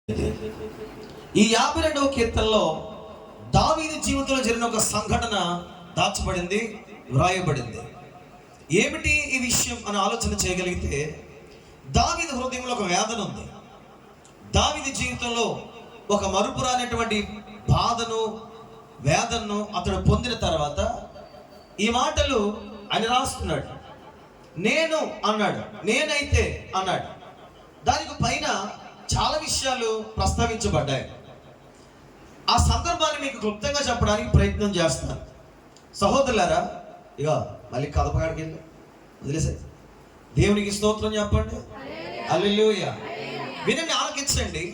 ఈ 52వ కీర్తనలో దావీదు జీవితంలో జరిగిన ఒక సంఘటన దాచబడింది, వ్రాయబడింది. ఏమిటి ఈ విషయం అని ఆలోచన చేయగలిగితే, దావీదు హృదయంలో ఒక వేదన ఉంది. దావీదు జీవితంలో ఒక మరుపురానటువంటి బాధను, వేదనను అతడు పొందిన తర్వాత ఈ మాటలు ఆయన రాస్తున్నాడు. నేను అన్నాడు, నేనైతే అన్నాడు. దానికి పైన చాలా విషయాలు ప్రస్తావించబడ్డాయి. ఆ సందర్భాన్ని మీకు క్లుప్తంగా చెప్పడానికి ప్రయత్నం చేస్తాను. సహోదరులారా, ఇక మళ్ళీ కదపగాడికి వెళ్ళి వదిలేసే దేవునికి స్తోత్రం చెప్పండి. హల్లెలూయా. వినండి, ఆలకించండి.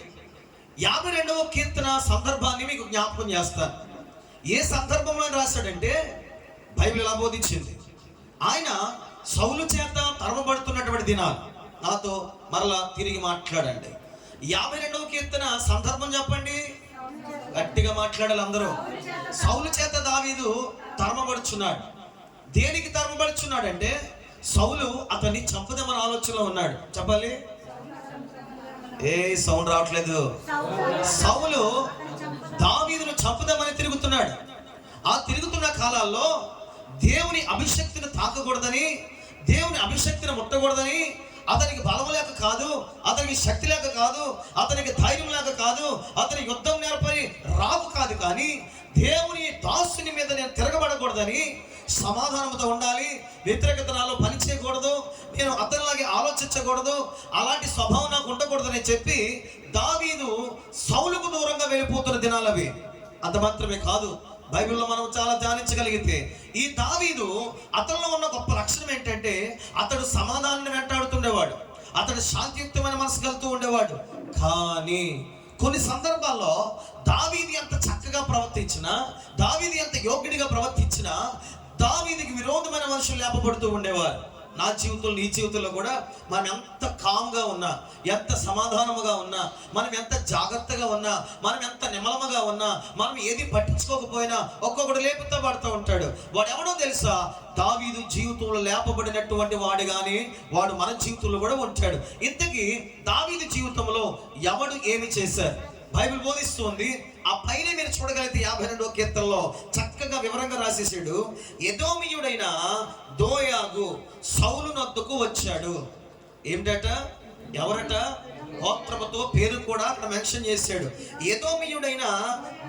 52వ కీర్తన సందర్భాన్ని మీకు జ్ఞాపకం చేస్తాను. ఏ సందర్భంలో రాశాడంటే, బైబిల్ ఎలా బోధించింది, ఆయన సౌలు చేత తరమబడుతున్నటువంటి దినాలు. నాతో మరలా తిరిగి మాట్లాడండి. 52వ కీర్తన సందర్భం చెప్పండి, గట్టిగా మాట్లాడాలి అందరూ. సౌలు చేత దావీదు తరమబడుచున్నాడు. దేనికి తరమబడుచున్నాడు అంటే, సౌలు అతన్ని చంపుదామని ఆలోచనలో ఉన్నాడు. చెప్పాలి, ఏ సౌండ్ రావట్లేదు. సౌలు దావీదును చంపుదామని తిరుగుతున్నాడు. ఆ తిరుగుతున్న కాలాల్లో దేవుని అభిషక్తిని తాకకూడదని, దేవుని అభిషక్తిని ముట్టకూడదని, అతనికి బలం లేక కాదు, అతనికి శక్తి లేక కాదు, అతనికి ధైర్యం లేక కాదు, అతని యుద్ధం నేర్పని రావు కాదు, కానీ దేవుని దాసుని మీద నేను తిరగబడకూడదని, సమాధానంతో ఉండాలి, వ్యతిరేకత నాలో పని చేయకూడదు, నేను అతనిలాగే ఆలోచించకూడదు, అలాంటి స్వభావం నాకు ఉండకూడదని చెప్పి దావీదు సౌలుకు దూరంగా వెళ్ళిపోతున్న దినాలు అవి. అంత మాత్రమే కాదు, బైబిల్లో మనం చాలా ధ్యానించగలిగితే ఈ దావీదు అతనిలో ఉన్న గొప్ప లక్షణం ఏంటంటే, అతడు సమాధానాన్ని వెంటాడుతుండేవాడు, అతడు శాంతియుక్తమైన మనసు కలుతూ ఉండేవాడు. కానీ కొన్ని సందర్భాల్లో దావీదు ఎంత చక్కగా ప్రవర్తించినా, దావీదు ఎంత యోగ్యుడిగా ప్రవర్తించినా, దావీదుకి విరోధమైన మనుషులు లేపబడుతూ ఉండేవారు. నా జీవితంలో, నీ జీవితంలో కూడా మనం ఎంత కామ్గా ఉన్నా, ఎంత సమాధానముగా ఉన్నా, మనం ఎంత జాగ్రత్తగా ఉన్నా, మనం ఎంత నిమ్మలముగా ఉన్నా, మనం ఏది పట్టించుకోకపోయినా ఒక్కొక్కడు లేపుతా పడుతూ ఉంటాడు. వాడు ఎవడో తెలుసా, దావీదు జీవితంలో లేపబడినటువంటి వాడు, కానీ వాడు మన జీవితంలో కూడా ఉంటాడు. ఇంతకీ దావీదు జీవితంలో ఎవడు ఏమి చేశారు బైబిల్ బోధిస్తుంది. ఆ పైన మీరు చూడగలిగితే 52వ కీర్తనలో చక్కగా వివరంగా రాసేసాడు. ఎదోమీయుడైన దోయాగు సౌలు నొద్దకు వచ్చాడు. ఏమిటట, ఎవరట, గోత్రముతో పేరు కూడా అక్కడ మెన్షన్ చేశాడు. ఎదోమీయుడైన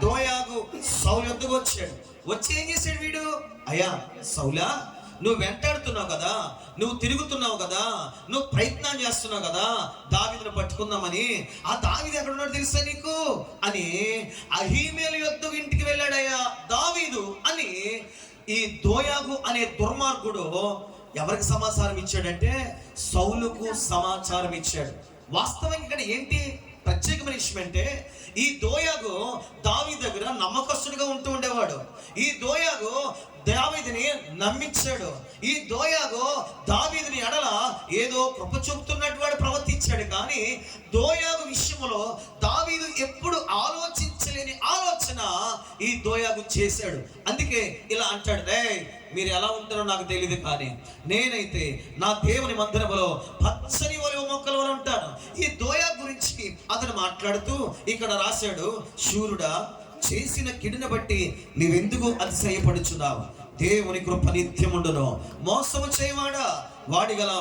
దోయాగు సౌలు నొద్దకు వచ్చాడు. వచ్చి ఏం చేశాడు వీడు, అయ్యా సౌలా, నువ్వు వెంటాడుతున్నావు కదా, నువ్వు తిరుగుతున్నావు కదా, నువ్వు ప్రయత్నం చేస్తున్నావు కదా దావీదును పట్టుకుందామని. ఆ దావీదు ఎక్కడ ఉన్నాడు తెలుసా నీకు అని అహీమేలు యొద్ద ఇంటికి వెళ్ళాడయ్యా దావీదు అని ఈ దోయాగు అనే దుర్మార్గుడు ఎవరికి సమాచారం ఇచ్చాడంటే, సౌలుకు సమాచారం ఇచ్చాడు. వాస్తవంగా ఇక్కడ ఏంటి ప్రత్యేకమైన విషయం అంటే, ఈ దోయాగు దావీదు దగ్గర నమ్మకస్తుడిగా ఉంటూ ఉండేవాడు. ఈ దోయాగు దావీదుని నమ్మించాడు. ఈ దోయాగు దావీదుని ఎడల ఏదో కృప చూపుతున్నట్టు వాడు ప్రవర్తించాడు. కానీ దోయాగు విషయంలో దావీదు ఎప్పుడు ఆలోచించలేని ఆలోచన ఈ దోయాగు చేశాడు. అందుకే ఇలా అంటాడు, రే మీరు ఎలా ఉంటారో నాకు తెలియదు, కానీ నేనైతే నా దేవుని మందిరములో పచ్చని ఒలివ మొక్కల వల్ల ఉంటాను. ఈ దోయాగు గురించి అతను మాట్లాడుతూ ఇక్కడ రాశాడు, శూరుడా, చేసిన కిడిని బట్టి నీవెందుకు అతిశయపడుచున్నావు? దేవుని కృప నిత్యముండును. మోసము చేయవాడా, వాడి గల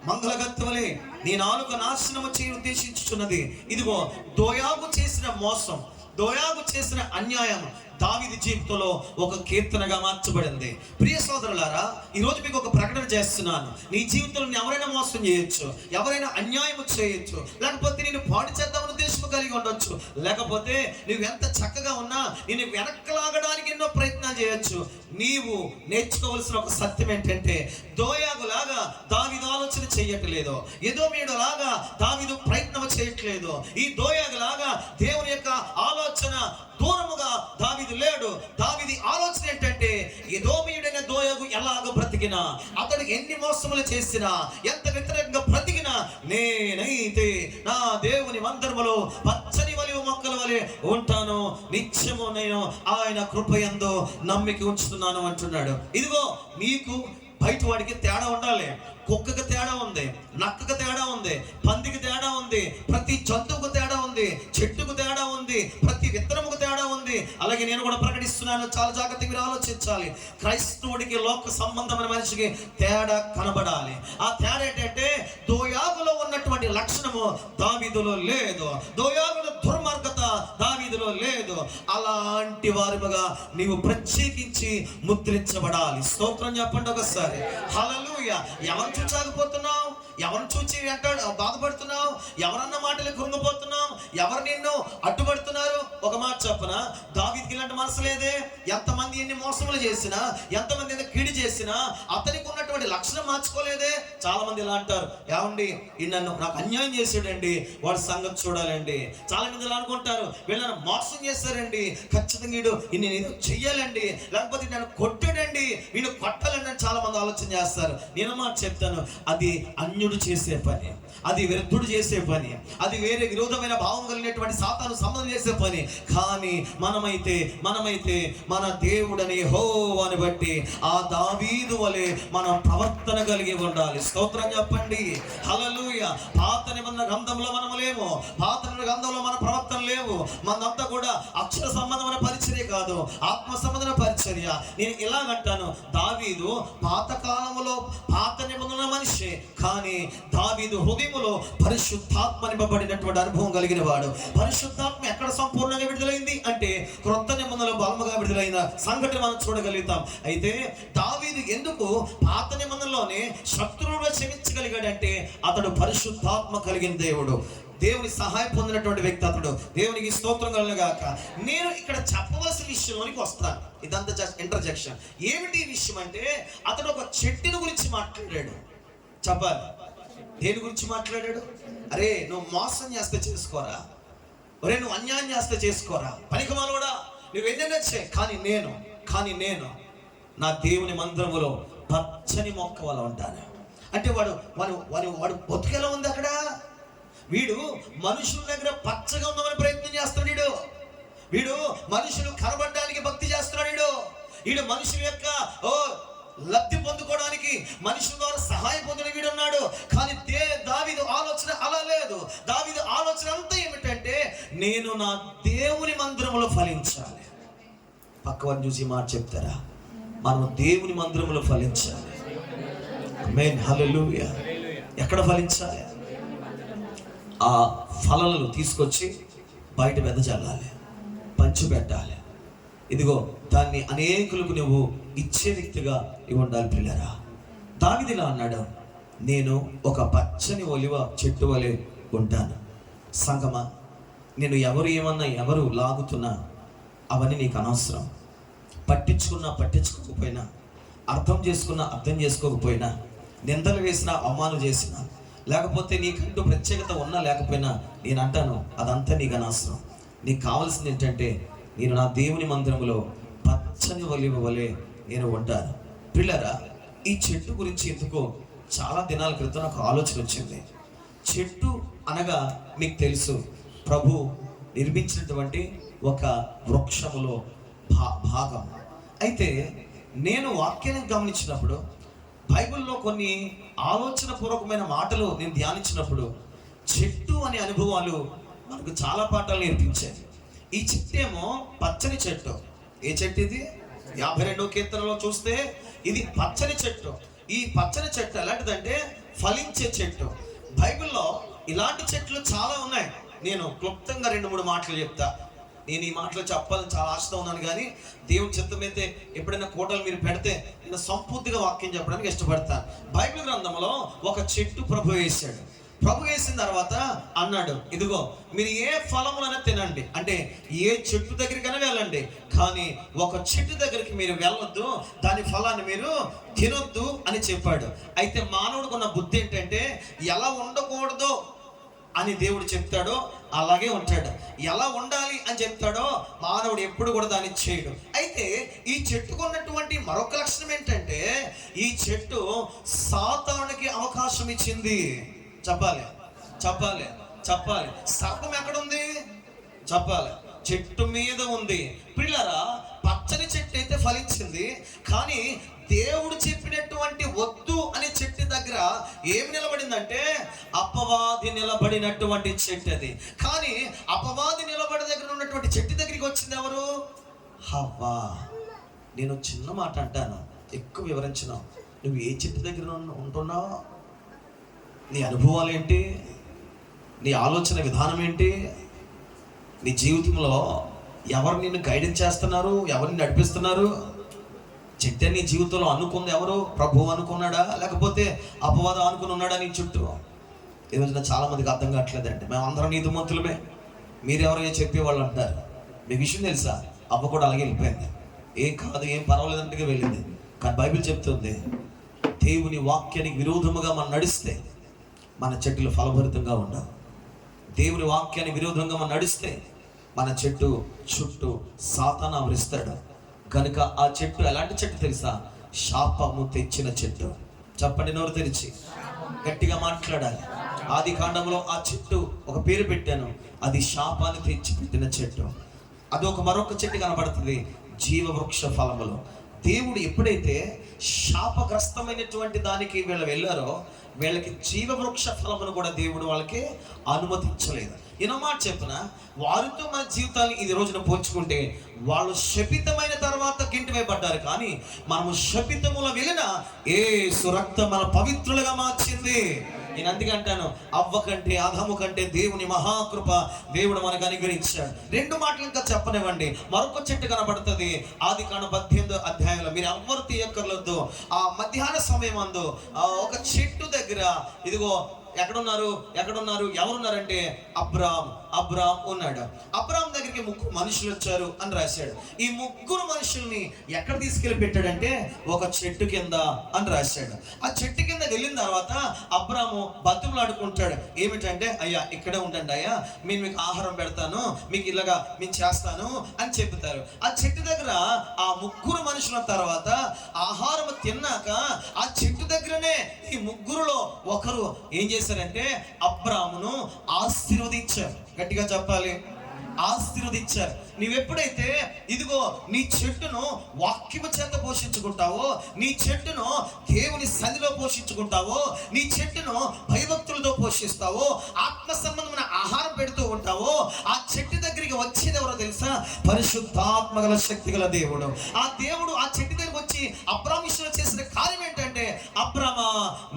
మంగళగత్తవలే నీ నాలుక నాశనము చేయ ఉద్దేశించుచున్నది. ఇదిగో దోయాగు చేసిన మోసం, దోయాగు చేసిన అన్యాయం దావీదు జీవితంలో ఒక కీర్తనగా మార్చబడింది. ప్రియ సోదరులారా, ఈరోజు మీకు ఒక ప్రకటన చేస్తున్నాను. నీ జీవితంలో ఎవరైనా మోసం చేయొచ్చు, ఎవరైనా అన్యాయం చేయొచ్చు, లేకపోతే నేను పాడు చేద్దామని ఉద్దేశం కలిగి ఉండొచ్చు, లేకపోతే నువ్వు ఎంత చక్కగా ఉన్నా నేను వెనక్కలాగడానికి ఎన్నో ప్రయత్నాలు చేయొచ్చు. నీవు నేర్చుకోవాల్సిన ఒక సత్యం ఏంటంటే, దోయాగులాగా దావీదు ఆలోచన చేయట్లేదు, ఎదోమీయుడులాగా దావీదు ప్రయత్నం చేయట్లేదు, ఈ దోయాగులాగా దేవుని యొక్క ఆలోచన దూరముగా దావీదు లేడు. దావీదు ఆలోచన ఏంటంటే, ఎదోమీయుడైన దోయాగు ఎలాగ బ్రతికినా, అతడు ఎన్ని మోసములు చేసినా, ఎంత వ్యతిరేకంగా బ్రతికినా, నేనైతే నా దేవుని మందిరములో పచ్చని ఒలివ మొక్కల వలె ఉంటాను, నిత్యము నేను ఆయన కృపయందు నమ్మిక ఉంచుతున్నాను అంటున్నాడు. ఇదిగో నీకు బయట వాడికి తేడా ఉండాలి. కుక్కకి తేడా ఉంది, నక్కకి తేడా ఉంది, పందికి తేడా ఉంది, ప్రతి జంతువుకు తేడా ఉంది. ఉంది, చెట్టుకు తేడా ఉంది, ప్రతి విత్తనముకు తేడా ఉంది. అలాగే నేను కూడా ప్రకటిస్తున్నాను, చాలా జాగ్రత్తగా మీరు ఆలోచించాలి. క్రైస్తవుడికి లోక సంబంధమైన మనిషికి తేడా కనబడాలి. ఆ తేడా ఏంటంటే దోయాగులో ఉన్నటువంటి లక్షణము దావీదులో లేదు, దోయాగుల దుర్మార్గత దావీదులో లేదు. అలాంటి వారిగా నీవు ప్రత్యేకించి ముద్రించబడాలి. స్తోత్రం చెప్పండి ఒకసారి. హల్లెలూయా. ఎవరు చూచాకపోతున్నావు? ఎవరు చూచి అంటాడు బాధపడుతున్నావు? ఎవరన్న మాటలు కృంగిపోతున్నావు? ఎవరు నిన్ను అడ్డుపడుతున్నారు? ఒక మాట చెప్పన, దావీదుకి ఇలాంటి మనసు లేదే. ఎంతమంది ఎన్ని మోసములు చేసినా, ఎంతమంది ఎంత కీడు చేసినా అతనికి ఉన్నటువంటి లక్షణం మార్చుకోలేదే. చాలా మంది ఇలా అంటారు, ఏమండి నన్ను నాకు అన్యాయం చేసాడండి, వాడి సంగతి చూడాలండి. చాలా మంది ఇలా అనుకుంటారు, వీళ్ళని మోసం చేశారండి, ఖచ్చితంగా వీడు నేను ఏదో చెయ్యాలండి, లేకపోతే నన్ను కొట్టాడండి, వీడు కొట్టాలండి అని చాలా మంది ఆలోచన చేస్తారు. నేను మాట చెప్తాను, అది అన్యుడు చేసే పని, అది వ్యర్థుడు చేసే పని, అది వేరే విరోధమైన భావం కలిగినటువంటి సాతాను సంబంధం చేసే పని. కానీ మనమైతే మన దేవుడని యెహోవాని బట్టి ఆ దావీదు వలె మనం ప్రవర్తన కలిగి ఉండాలి. స్తోత్రం చెప్పండి. హల్లెలూయా. పాత నిబంధన గ్రంథంలో మనం లేము, పాత గ్రంథంలో మన ప్రవర్తన లేవు. మనంతా కూడా అక్షర సంబంధమైన పరిచర్య కాదు, ఆత్మ సంబంధమైన పరిచర్య. నేను ఇలాగంటాను, దావీదు పాత కాలములో పాత నిబంధన మనిషి, కానీ దావీదు హృదయములో పరిశుద్ధాత్మ నింపబడినటువంటి అనుభవం కలిగిన వాడు. పరిశుద్ధాత్మ ఎక్కడ సంపూర్ణంగా విడుదలైంది అంటే క్రొత్త నిబంధనలో బలముగా విడుదలైన సంఘటన మనం చూడగలుగుతాం. అయితే దావీదు ఎందుకు పాత నిబంధనలోనే శత్రువుగా క్షమించగలిగాడంటే అతడు పరిశుద్ధాత్మ కలిగిన దేవుడు, దేవుని సహాయం పొందినటువంటి వ్యక్తి అతడు. దేవునికి స్తోత్రం కలుగుగాక. నేను ఇక్కడ చెప్పవలసిన విషయంలోనికి వస్తాను. ఇదంతా జస్ట్ ఇంటర్జెక్షన్. ఏమిటి ఈ విషయం అంటే, అతడు ఒక చెట్టుని గురించి మాట్లాడాడు. చెప్పాలి, దేని గురించి మాట్లాడాడు? అరే నువ్వు మోసం చేస్తే చేసుకోరా, ఒరే నువ్వు అన్యాయం చేస్తే చేసుకోరా, పనికిమాలోడా నువ్వు ఎన్నైనా చేయి, కానీ నేను నా దేవుని మందిరములో పచ్చని మొక్క వల్ల ఉంటాను. అంటే వాడు బతుకెలా ఉంది అక్కడ? వీడు మనుషుల దగ్గర పచ్చగా ఉందామని ప్రయత్నం చేస్తున్నాడు. వీడు మనుషులు కనబడడానికి భక్తి చేస్తున్నాడు. వీడు మనుషుల యొక్క లబ్ధి పొందుకోవడానికి మనుషుల ద్వారా సహాయం పొందిన వీడు ఉన్నాడు. కానీ దావీదు ఆలోచన అలా లేదు. దావీదు ఆలోచన అంతా ఏమిటంటే, నేను నా దేవుని మందిరములో ఫలించాలి. పక్కవారిని చూసి మాట చెప్తారా? మనం దేవుని మందిరములో ఫలించాలి. ఆమేన్, హల్లెలూయా. ఎక్కడ ఫలించాలి? ఆ ఫలాలను తీసుకొచ్చి బయట వెదజల్లాలి, పంచిపెట్టాలి. ఇదిగో దాన్ని అనేకులకు నువ్వు ఇచ్చే వ్యక్తిగా ఉండాలి. పిల్లరా, దావీదులా అన్నాడు, నేను ఒక పచ్చని ఒలివ చెట్టు వలె ఉంటాను. సంగమా, నేను ఎవరు ఏమన్నా, ఎవరు లాగుతున్నా అవన్నీ నీకు అనవసరం. పట్టించుకోకపోయినా, అర్థం చేసుకోకపోయినా, నిందలు వేసినా, అవమానం చేసినా, లేకపోతే నీకంటూ ప్రత్యేకత ఉన్నా లేకపోయినా, నేను అంటాను అదంతా నీకు అనవసరం. నీకు కావాల్సింది ఏంటంటే, నేను నా దేవుని మందిరంలో పచ్చని ఒలివ వలె నేను ఉంటాను. పిల్లరా, ఈ చెట్టు గురించి ఎందుకో చాలా దినాల క్రితం నాకు ఆలోచన వచ్చింది. చెట్టు అనగా మీకు తెలుసు, ప్రభు నిర్మించినటువంటి ఒక వృక్షములో భాగం. అయితే నేను వాక్యాన్ని గమనించినప్పుడు, బైబిల్లో కొన్ని ఆలోచన పూర్వకమైన మాటలు నేను ధ్యానించినప్పుడు, చెట్టు అనే అనుభవాలు మనకు చాలా పాఠాలు నేర్పించాయి. ఈ చెట్టు ఏమో పచ్చని చెట్టు. ఏ చెట్టు ఇది? 52వ కీర్తనలో చూస్తే ఇది పచ్చని చెట్టు. ఈ పచ్చని చెట్టు ఎలాంటిదంటే ఫలించే చెట్టు. బైబిల్లో ఇలాంటి చెట్లు చాలా ఉన్నాయి. నేను క్లుప్తంగా 2-3 మాటలు చెప్తా. నేను ఈ మాటలు చెప్పాలని చాలా ఆశతో ఉన్నాను, కానీ దేవుని చిత్తం అయితే ఎప్పుడైనా కోటలు మీరు పెడితే నేను సంపూర్తిగా వాక్యం చెప్పడానికి ఇష్టపడతాను. బైబిల్ గ్రంథంలో ఒక చెట్టు ప్రభు వేశాడు. ప్రభు వేసిన తర్వాత అన్నాడు, ఇదిగో మీరు ఏ ఫలములైనా తినండి, అంటే ఏ చెట్టు దగ్గరికైనా వెళ్ళండి, కానీ ఒక చెట్టు దగ్గరికి మీరు వెళ్ళొద్దు, దాని ఫలాన్ని మీరు తినొద్దు అని చెప్పాడు. అయితే మానవుడికి ఉన్న బుద్ధి ఏంటంటే, ఎలా ఉండకూడదో అని దేవుడు చెప్తాడో అలాగే ఉంటాడు, ఎలా ఉండాలి అని చెప్తాడో మానవుడు ఎప్పుడు కూడా దాన్ని చేయడు. అయితే ఈ చెట్టుకు ఉన్నటువంటి మరొక లక్షణం ఏంటంటే, ఈ చెట్టు సాతానుకి అవకాశం ఇచ్చింది. చెప్పాలి. సర్పం ఎక్కడుంది? చెప్పాలి, చెట్టు మీద ఉంది. పిల్లరా, పచ్చని చెట్టు అయితే ఫలించింది, కానీ దేవుడు చెప్పినటువంటి వద్దు అనే చెట్టు దగ్గర ఏమి నిలబడిందంటే అపవాది నిలబడినటువంటి చెట్టు అది. కానీ అపవాది నిలబడి దగ్గర ఉన్నటువంటి చెట్టు దగ్గరికి వచ్చింది ఎవరు? హవ్వ. నేను చిన్న మాట అంటాను, ఎక్కువ వివరించిన. నువ్వు ఏ చెట్టు దగ్గర ఉంటున్నావు? నీ అనుభవాలు ఏంటి? నీ ఆలోచన విధానం ఏంటి? నీ జీవితంలో ఎవరు నిన్ను గైడెన్స్ చేస్తున్నారు? ఎవరిని నడిపిస్తున్నారు? చెట్టు నీ జీవితంలో అనుకుంది ఎవరు? ప్రభువు అనుకున్నాడా, లేకపోతే అపవాదం అనుకుని ఉన్నాడా నీ చుట్టూ? ఈ రోజున చాలా మందికి అర్థం కావట్లేదండి. మేము అందరం నీతిమంతులమే, మీరెవరైనా చెప్పేవాళ్ళు అంటారు. మీకు విషయం తెలుసా? అవ్వ కూడా అలాగే వెళ్ళిపోయింది. ఏం కాదు, ఏం పర్వాలేదంటే వెళ్ళింది. కానీ బైబిల్ చెప్తుంది, దేవుని వాక్యానికి విరోధముగా మనం నడిస్తే మన చెట్టులు ఫలభరితంగా ఉండవు. దేవుని వాక్యానికి విరోధంగా మనం నడిస్తే మన చెట్టు చుట్టూ సాతాను ఆవరిస్తాడు. కనుక ఆ చెట్టు ఎలాంటి చెట్టు తెలుసా? శాపము తెచ్చిన చెట్టు. చెప్పండి నోరు తెరిచి, గట్టిగా మాట్లాడాలి. ఆది కాండంలో ఆ చెట్టు ఒక పేరు పెట్టాను, అది శాపాన్ని తెచ్చి పెట్టిన చెట్టు. అది మరొక చెట్టు కనబడుతుంది, జీవవృక్ష ఫలములు. దేవుడు ఎప్పుడైతే శాపగ్రస్తమైనటువంటి దానికి వీళ్ళు వెళ్ళారో, వీళ్ళకి జీవవృక్ష ఫలమును కూడా దేవుడు వాళ్ళకి అనుమతించలేదు. ఈయన మాట చెప్పిన వారితో మన జీవితాన్ని ఈ రోజున పోల్చుకుంటే వాళ్ళు శపితమైన తర్వాత గింటి వేయబడ్డారు, కానీ మనము శపితముల వెళ్ళిన యేసు రక్తం మన పవిత్రులుగా మార్చింది. నేను అందుకే అంటాను, అవ్వ కంటే ఆదాము కంటే దేవుని మహాకృప దేవుడు మనకు అనుగ్రహించాడు. రెండు మాటలు ఇంకా చెప్పనివ్వండి. మరొక చెట్టు కనబడుతుంది ఆది కాండ 18వ అధ్యాయంలో. మీరు ఎవ్వరు తీయక్కర్లేదు. ఆ మధ్యాహ్న సమయం అందు ఒక చెట్టు దగ్గర ఇదిగో ఎక్కడున్నారు ఎవరున్నారంటే అబ్రాం ఉన్నాడు. అబ్రాం దగ్గరికి 3 మనుషులు వచ్చారు అని రాశాడు. ఈ 3 మనుషుల్ని ఎక్కడ తీసుకెళ్ళి పెట్టాడంటే ఒక చెట్టు కింద అని రాశాడు. ఆ చెట్టు కింద వెళ్ళిన తర్వాత అబ్రాము బతుకులాడుకుంటాడు. ఏమిటంటే, అయ్యా ఇక్కడే ఉండండి అయ్యా, నేను మీకు ఆహారం పెడతాను, మీకు ఇలాగా నేను చేస్తాను అని చెప్తారు. ఆ చెట్టు దగ్గర ఆ 3 మనుషుల తర్వాత ఆహారం తిన్నాక ఆ చెట్టు దగ్గరనే ఈ 3లో ఒకరు ఏం చేశారంటే అబ్రామును ఆశీర్వదించారు. గట్టిగా చెప్పాలి, ఆశీర్వదించారు. నీవెప్పుడైతే ఇదిగో నీ చెట్టును వాక్యము చేత పోషించుకుంటావో, నీ చెట్టును దేవుని సన్నిధిలో పోషించుకుంటావో, నీ చెట్టును భయభక్తులతో పోషిస్తావో, ఆత్మ సంబంధమైన ఆహారం పెడుతూ ఉంటావో, ఆ చెట్టు దగ్గరికి వచ్చేది ఎవరో తెలుసా? పరిశుద్ధాత్మ గల శక్తి గల దేవుడు. ఆ దేవుడు ఆ చెట్టు దగ్గరికి వచ్చి అబ్రాము విషయంలో చేసిన కార్యం ఏంటంటే, అబ్రామా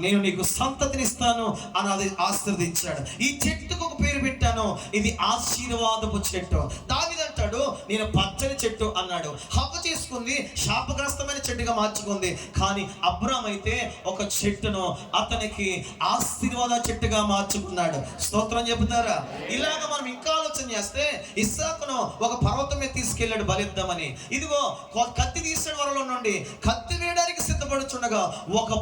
నేను నీకు సంతతినిస్తాను అని అది ఆశీర్వదించాడు. ఈ చెట్టుకు ఒక పేరు పెట్టాను, ఇది ఆశీర్వాదపు చెట్టు. దావీదు అంటాడు, నేను పచ్చని చెట్టు అన్నాడు. హవ్వ చేసుకుంది, శాపగ్రస్తమైన చెట్టుగా మార్చుకుంది. కానీ అబ్రాం అయితే ఒక చెట్టును అతనికి ఆశీర్వాద చెట్టుగా మార్చుకున్నాడు. స్తోత్రం చెబుతారా? ఇలాగ మనం ఇంకా ఆలోచన చేస్తే, ఇస్సాకును ఒక పర్వతం మీద తీసుకెళ్ళాడు బలిద్దామని. ఇదిగో కత్తి తీసిన వరలో నుండి కత్తి వేయడానికి సిద్ధపడుచుండగా ఒక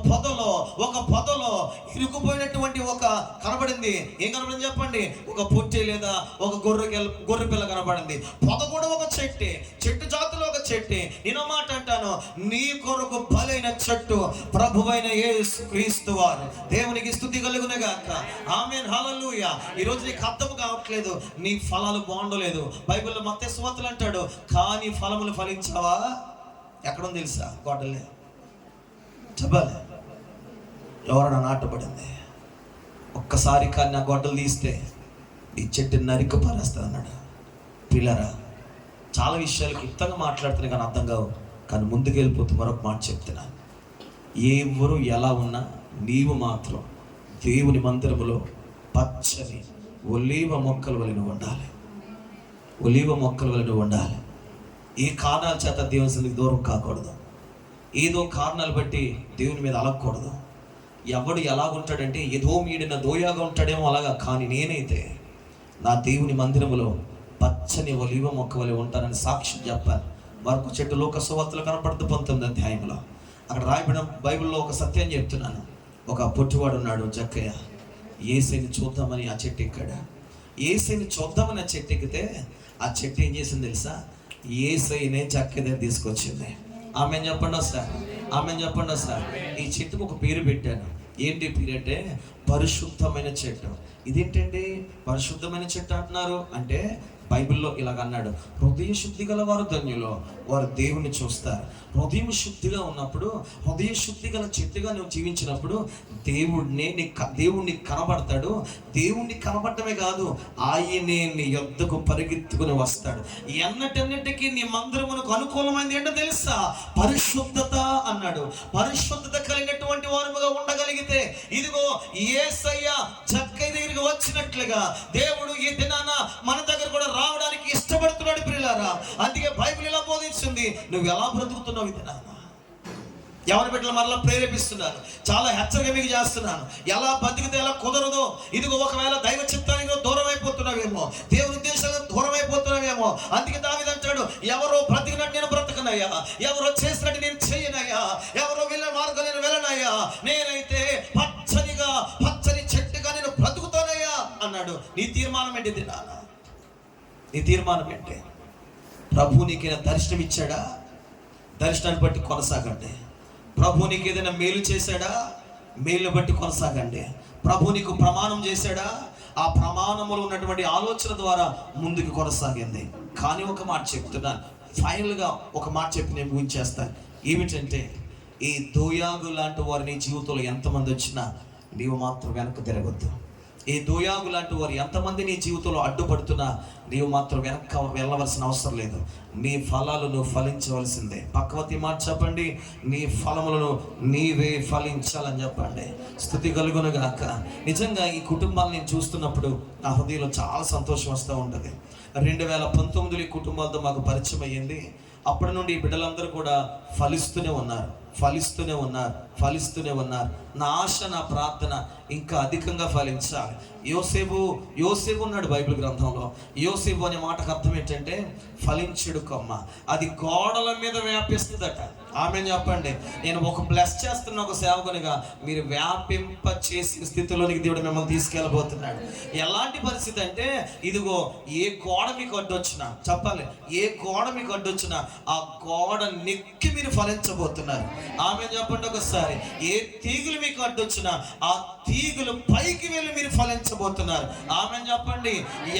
పొదలో ఇరుకుపోయినటువంటి ఒక కనబడింది. ఏం కనబడింది చెప్పండి? ఒక పొట్టె లేదా ఒక గొర్రె పిల్ల కనబడింది. పొద కూడా ఒక చెట్టు జాతిలో ఒక చెట్టే. నేను మాట అంటాను, నీ కొరకు బలైన చెట్టు ప్రభువైన యేసు క్రీస్తు వారు. దేవునికి స్తుతి కలుగునుగాక. ఆమేన్, హల్లెలూయా. ఈ రోజు నీకు అర్థం కావట్లేదు, నీ ఫలాలు బాగుండలేదు. బైబిల్లో మత్తయి సువార్తలు అంటాడు, కానీ ఫలములు ఫలించావా? ఎక్కడుంది తెలుసా? గొడ్డలే చెప్పాలి. ఎవరైనా నాటబడింది, ఒక్కసారి కానీ నా గొడ్డలు తీస్తే ఈ చెట్టు నరికి పారేస్తా అన్నాడు. పిల్లరా, చాలా విషయాలు క్లుప్తంగా మాట్లాడుతున్నా కానీ అర్థం కావు. కానీ ముందుకు వెళ్ళిపోతూ మరొక మాట చెప్తున్నాను. ఎవరు ఎలా ఉన్నా నీవు మాత్రం దేవుని మందిరములో పచ్చని ఒలీవ మొక్కల వలె నువ్వు ఉండాలి. ఒలీవ మొక్కల వలె నువ్వు ఉండాలి. ఏ కారణాల చేత దేవుని సన్నిధికి దూరం కాకూడదు. ఏదో కారణాలు బట్టి దేవుని మీద అలగకూడదు. ఎవడు ఎలా ఉంటాడంటే ఏదో మీడిన దోయాగా ఉంటాడేమో అలాగా, కానీ నేనైతే నా దేవుని మందిరములో పచ్చని ఒలీవ మొక్క వలె ఉంటానని సాక్ష్యం చెప్పాను. మరొక చెట్టు లోక సువార్తలో కనపడుతూ 19వ అధ్యాయంలో అక్కడ రాయబడిన బైబిల్లో ఒక సత్యం చెప్తున్నాను. ఒక పొట్టివాడు ఉన్నాడు, జక్కయ్య. యేసయ్యని చూద్దామని ఆ చెట్టు ఎక్కాడు. యేసయ్యని చూద్దామని ఆ చెట్టు ఎక్కితే ఆ చెట్టు ఏం చేసింది తెలుసా? యేసయ్యనే జక్కయ్య దగ్గర తీసుకొచ్చింది. ఆమెను చెప్పండి సార్, ఆమెను చెప్పండి సార్. ఈ చెట్టుకు ఒక పేరు పెట్టాను. ఏంటి పేరు అంటే పరిశుద్ధమైన చెట్టు. ఇదేంటండి పరిశుద్ధమైన చెట్టు అంటున్నారు అంటే, బైబిల్లో ఇలాగ అన్నాడు, హృదయ శుద్ధి గల వారు ధన్యులు, వారు దేవుణ్ణి చూస్తారు. హృదయం శుద్ధిగా ఉన్నప్పుడు, హృదయ శుద్ధి గల చెట్టుగా నువ్వు జీవించినప్పుడు దేవుణ్ణి కనబడతాడు. దేవుణ్ణి కనబడటమే కాదు, ఆయనే నీ యొద్దకు పరిగెత్తుకుని వస్తాడు. ఎన్నటన్నిటికీ నీ మందిరమునకు అనుకూలమైంది ఏంటో తెలుసా? పరిశుద్ధత అన్నాడు. పరిశుద్ధత కలిగినటువంటి వారముగా ఉండగలిగితే, ఇదిగో యేసయ్య జక్కయ్య దగ్గరికి వచ్చినట్లుగా దేవుడు ఈ దినాన మన దగ్గర కూడా రావడానికి ఇష్టపడుతున్నాడు ప్రియులారా. అందుకే బైబిల్ ఇలా బోధించింది, నువ్వు ఎలా బ్రతుకుతున్నావు ఇది నాన్న. ఎవరి బిడ్డలు మరలా ప్రేరేపిస్తున్నాను, చాలా హెచ్చరిక మీకు చేస్తున్నాను. ఎలా బతికితే ఎలా కుదరదో, ఇదిగో ఒకవేళ దైవ చిత్తానికి దూరం అయిపోతున్నావేమో, దేవుని ఉద్దేశాలకు దూరం అయిపోతున్నావేమో. అందుకే దావీదు అంటాడు, ఎవరో బ్రతికినట్టు నేను బ్రతకనయ్యా, ఎవరో చేసినట్టు నేను చెయ్యనయ్యా, ఎవరో వెళ్ళిన మార్గం నేను వెళ్ళనయ్యా, నేనైతే పచ్చని చెట్టుగా నేను బ్రతుకుతానయ్యా అన్నాడు. నీ తీర్మానం ఏంటిది నాన్న? నీ తీర్మానం ఏంటి? ప్రభు నీకైనా దర్శనం ఇచ్చాడా? దర్శనాన్ని బట్టి కొనసాగండి. ప్రభు నీకు ఏదైనా మేలు చేశాడా? మేలుని బట్టి కొనసాగండి. ప్రభు నీకు ప్రమాణం చేశాడా? ఆ ప్రమాణములో ఉన్నటువంటి ఆలోచన ద్వారా ముందుకు కొనసాగింది. కానీ ఒక మాట చెప్తున్నాను, ఫైనల్గా ఒక మాట చెప్పి నేను ముగించేస్తాను. ఏమిటంటే, ఈ దోయాగు లాంటి వారు నీ జీవితంలో ఎంతమంది వచ్చినా నీవు మాత్రం వెనక్కి తిరగొద్దు. ఈ దోయాగు లాంటి వారు ఎంతమంది నీ జీవితంలో అడ్డుపడుతున్నా నీవు మాత్రం వెనక్కి వెళ్ళవలసిన అవసరం లేదు. నీ ఫలాలు నువ్వు ఫలించవలసిందే. పక్కవతి మాట చెప్పండి, నీ ఫలములను నీవే ఫలించాలని చెప్పండి. స్తుతి కలుగును గాక. నిజంగా ఈ కుటుంబాలు నేను చూస్తున్నప్పుడు నా హృదయంలో చాలా సంతోషం వస్తూ ఉంటుంది. 2019 ఈ కుటుంబాలతో మాకు పరిచయం అయ్యింది. అప్పటి నుండి ఈ బిడ్డలందరూ కూడా ఫలిస్తూనే ఉన్నారు. నా ఆశ, నా ప్రార్థన ఇంకా అధికంగా ఫలించాలి. యోసేపు ఉన్నాడు బైబిల్ గ్రంథంలో. యోసేపు అనే మాటకు అర్థం ఏంటంటే ఫలించుడు కొమ్మ. అది గోడల మీద వ్యాపిస్తుందట. ఆమె చెప్పండి. నేను ఒక బ్లెస్ చేస్తున్న ఒక సేవకునిగా మీరు వ్యాపింప చేసే స్థితిలోనికి దేవుడు మిమ్మల్ని తీసుకెళ్ళబోతున్నాడు. ఎలాంటి పరిస్థితి అంటే, ఇదిగో ఏ గోడ మీకు అడ్డొచ్చినా, చెప్పాలి, ఏ గోడ మీకు అడ్డొచ్చినా ఆ గోడ నెక్కి మీరు ఫలించబోతున్నారు. ఆమె చెప్పండి ఒకసారి. ఏ తీగులు మీకు అడ్డొచ్చినా ఆ తీగులు పైకి వెళ్ళి మీరు ఫలించబోతున్నారు. ఆమె చెప్పండి.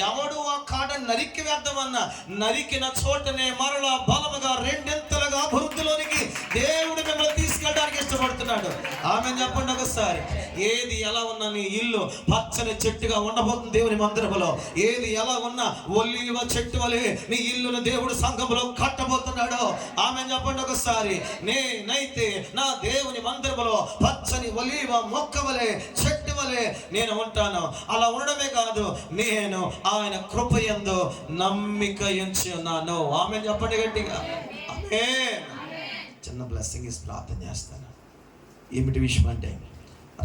ఎవడు ఆ కాడ నరికి వేద్దామన్నా నరికిన చోటనే మరలా బలముగా రెండింతలుగా అభివృద్ధిలోనికి దేవుడు మిమ్మల్ని తీసుకెళ్ళడానికి ఇష్టపడుతున్నాడు. ఆమె చెప్పండి ఒకసారి. ఏది ఎలా ఉన్నా నీ ఇల్లు పచ్చని చెట్టుగా ఉండబోతుంది దేవుని మందిరములో. ఏది ఎలా ఉన్నా ఒలీవ చెట్టు వలె నీ ఇల్లును దేవుడు సంఘములో కట్టబోతున్నాడు. ఆమె చెప్పండి ఒకసారి. నేనైతే నా దేవుని మందిరములో పచ్చని ఒలీవ మొక్క వలె, చెట్టు వలె నేను ఉంటాను. అలా ఉండడమే కాదు, నేను ఆయన కృపయందు నమ్మిక ఉంచి ఉన్నాను. ఆమె చెప్పండి గట్టిగా. ఆమేన్. చిన్న బ్లెస్సింగ్ ఇసి ప్రార్థన చేస్తాను. ఏమిటి విషయం అంటే,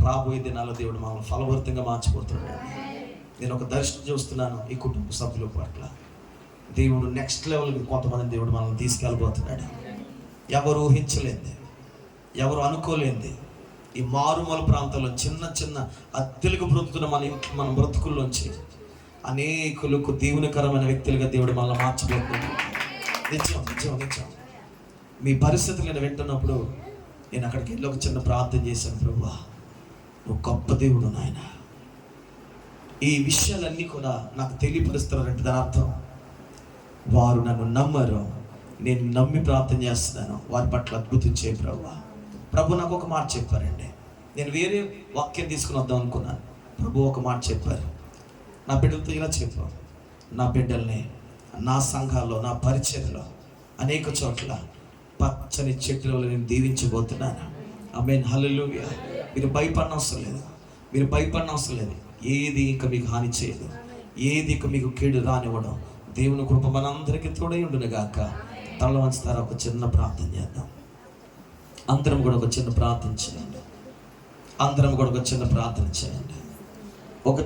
రాబోయే దినాల్లో దేవుడు మమ్మల్ని ఫలభరితంగా మార్చిపోతున్నాడు. నేను ఒక దర్శనం చూస్తున్నాను ఈ కుటుంబ సభ్యుల పట్ల. దేవుడు నెక్స్ట్ లెవెల్కి కొంతమంది దేవుడు మనల్ని తీసుకెళ్ళబోతున్నాడు. ఎవరు ఊహించలేంది, ఎవరు అనుకోలేంది. ఈ మారుమూల ప్రాంతంలో చిన్న అద్దెలకు బ్రతుకుతున్న మన బ్రతుకుల్లోంచి అనేకులకు దీవెనకరమైన వ్యక్తులుగా దేవుడు మనల్ని మార్చబోతున్నాడు. నిత్యం మీ పరిస్థితులు నేను వింటున్నప్పుడు నేను అక్కడికి వెళ్ళి ఒక చిన్న ప్రార్థన చేశాను. ప్రభువా, నువ్వు గొప్ప దేవుడు నాయన. ఈ విషయాలన్నీ కూడా నాకు తెలియపరుస్తున్నారంటే దాని అర్థం వారు నన్ను నమ్మరు, నేను నమ్మి ప్రార్థన చేస్తున్నాను. వారి పట్ల అద్భుతం చేయ ప్రభువా. ప్రభు నాకు ఒక మాట చెప్పారండి. నేను వేరే వాక్యం తీసుకుని వద్దాం అనుకున్నాను. ప్రభు ఒక మాట చెప్పారు. నా బిడ్డలతో ఇలా చెప్పారు, నా బిడ్డల్ని నా సంఘాల్లో, నా పరిచర్లో అనేక చోట్ల పచ్చని చెట్టులో నేను దీవించబోతున్నాను. ఆమేన్, హల్లెలూయా. మీరు భయపడిన అవసరం లేదు. ఏది ఇంకా మీకు హాని చేయదు, ఏది ఇంకా మీకు కీడు రానివ్వడం. దేవుని కృప మనందరికీ తోడై ఉండును గాక. తల వంచుతారా? ఒక చిన్న ప్రార్థన చేద్దాం. అందరం కూడా ఒక చిన్న ప్రార్థన చేయండి. ఒక